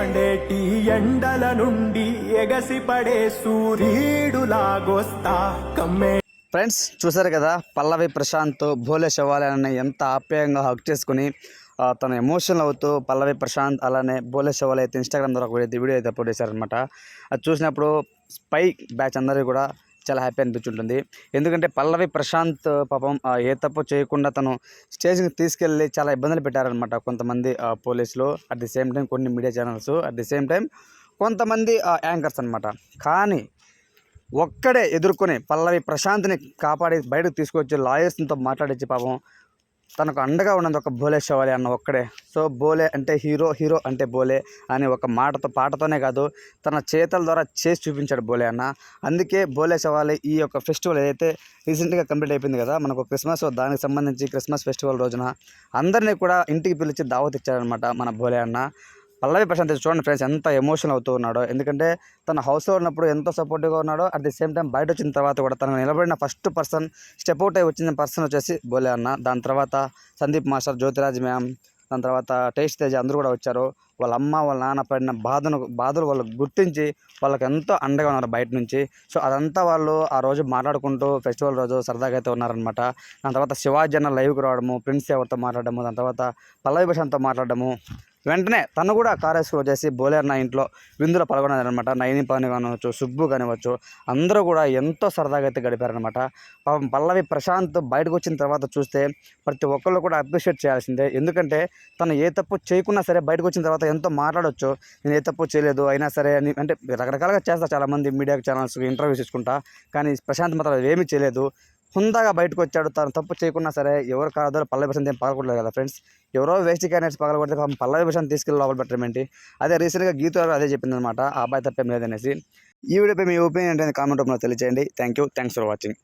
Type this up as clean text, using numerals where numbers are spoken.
మండేటి ఎండల నుండి ఎగసిపడే సూర్యుడులాగొస్తా కమ్మే. ఫ్రెండ్స్ చూసారు కదా, పల్లవి ప్రశాంత్ భోలే శివాలయాన్ని ఎంత ఆప్యాయంగా హక్ చేసుకుని తన ఎమోషనల్ అవుతూ పల్లవి ప్రశాంత్ అలానే భోలే శివాలయ అయితే ఇన్స్టాగ్రామ్ ద్వారా ఒక వీడియో అయితే అప్లోడ్ చేశారనమాట. అది చూసినప్పుడు స్పై బ్యాచ్ అందరికీ కూడా చాలా హ్యాపీ అనిపించుంటుంది. ఎందుకంటే పల్లవి ప్రశాంత్ పాపం ఏ తప్పు చేయకుండా తను స్టేజ్కి తీసుకెళ్ళి చాలా ఇబ్బందులు పెట్టారనమాట కొంతమంది పోలీసులు, అట్ ది సేమ్ టైం కొన్ని media channels, at the same time కొంతమంది యాంకర్స్ అనమాట. కానీ ఒక్కడే ఎదుర్కొని పల్లవి ప్రశాంత్ని కాపాడి బయటకు తీసుకొచ్చి లాయర్స్తో మాట్లాడించి పాపం తనకు అండగా ఉన్నది ఒక భోలే శివాలయ అన్న ఒక్కడే. సో భోలే అంటే హీరో, హీరో అంటే భోలే అని ఒక పాటతోనే కాదు తన చేతల ద్వారా చేసి చూపించాడు భోలే అన్న. అందుకే భోలే శివాలయ ఈ యొక్క ఫెస్టివల్ ఏదైతే రీసెంట్గా కంప్లీట్ అయిపోయింది కదా, మనకు క్రిస్మస్, దానికి సంబంధించి క్రిస్మస్ ఫెస్టివల్ రోజున అందరినీ కూడా ఇంటికి పిలిచి దావత్ ఇచ్చారనమాట మన భోలే అన్న. పల్లవి ప్రశాంత్ చూడండి ఫ్రెండ్స్ ఎంత ఎమోషనల్ అవుతూ ఉన్నాడో. ఎందుకంటే తన హౌస్లో ఉన్నప్పుడు ఎంతో సపోర్టివ్గా ఉన్నాడో, అట్ ది సేమ్ టైం బయట వచ్చిన తర్వాత కూడా తనకు నిలబడిన ఫస్ట్ పర్సన్, స్టెప్ అవుట్ అయి వచ్చిన పర్సన్ వచ్చేసి భోలే అన్న. దాని తర్వాత సందీప్ మాస్టర్, జ్యోతిరాజ్ మ్యామ్, దాని తర్వాత టేస్ట్ తేజ్ అందరూ కూడా వచ్చారు. వాళ్ళ అమ్మ వాళ్ళ నాన్న పడిన బాధలు వాళ్ళు గుర్తించి వాళ్ళకి ఎంతో అండగా ఉన్నారు బయట నుంచి. సో అదంతా వాళ్ళు ఆ రోజు మాట్లాడుకుంటూ ఫెస్టివల్ రోజు సరదాగా అయితే ఉన్నారనమాట. దాని తర్వాత శివాజీ అన్న లైవ్కి రావడము, ప్రిన్స్ ఎవరితో మాట్లాడడము, దాని తర్వాత పల్లవి ప్రశాంత్తో మాట్లాడడము, వెంటనే తను కూడా కారేసుకుని వచ్చేసి భోలే అన్న ఇంట్లో విందులో పాల్గొన్నారనమాట. నైని పాని కానివచ్చు, సుబ్బు కానివచ్చు, అందరూ కూడా ఎంతో సరదాగా అయితే గడిపారనమాట. పాపం పల్లవి ప్రశాంత్ బయటకు వచ్చిన తర్వాత చూస్తే ప్రతి ఒక్కళ్ళు కూడా అప్రిషియేట్ చేయాల్సిందే. ఎందుకంటే తను ఏ తప్పు చేయకున్నా సరే బయటకు వచ్చిన తర్వాత ఎంతో మాట్లాడవచ్చు, నేను ఏ తప్పు చేయలేదు అయినా సరే అని, అంటే రకరకాలుగా చేస్తారు చాలామంది మీడియా ఛానల్స్ ఇంటర్వ్యూస్ ఇచ్చుకుంటా. కానీ ప్రశాంత్ మాత్రం ఏమీ చేయలేదు, హుందాగా బయటకు వచ్చాడు. తను తప్పు చేయకున్నా సరే ఎవరు కాదో పల్లవి ప్రశాంత్ ఏం పగలకూడలేదు కదా ఫ్రెండ్స్. ఎవరో వేస్ట్ క్యాండిడేట్స్ పగలకొడితే పల్లవి ప్రశాంత్ తీసుకెళ్ళి లోపల పెట్టడం ఏంటి? అదే రీసెంట్గా గీత అదే చెప్పిందనమాట, ఆ అబ్బాయి తప్పేం లేదనేసి. ఈ వీడియోపై మీ ఒపీనియన్ ఏంటంటే కామెంట్ రూపంలో తెలియజేయండి. Thanks for watching.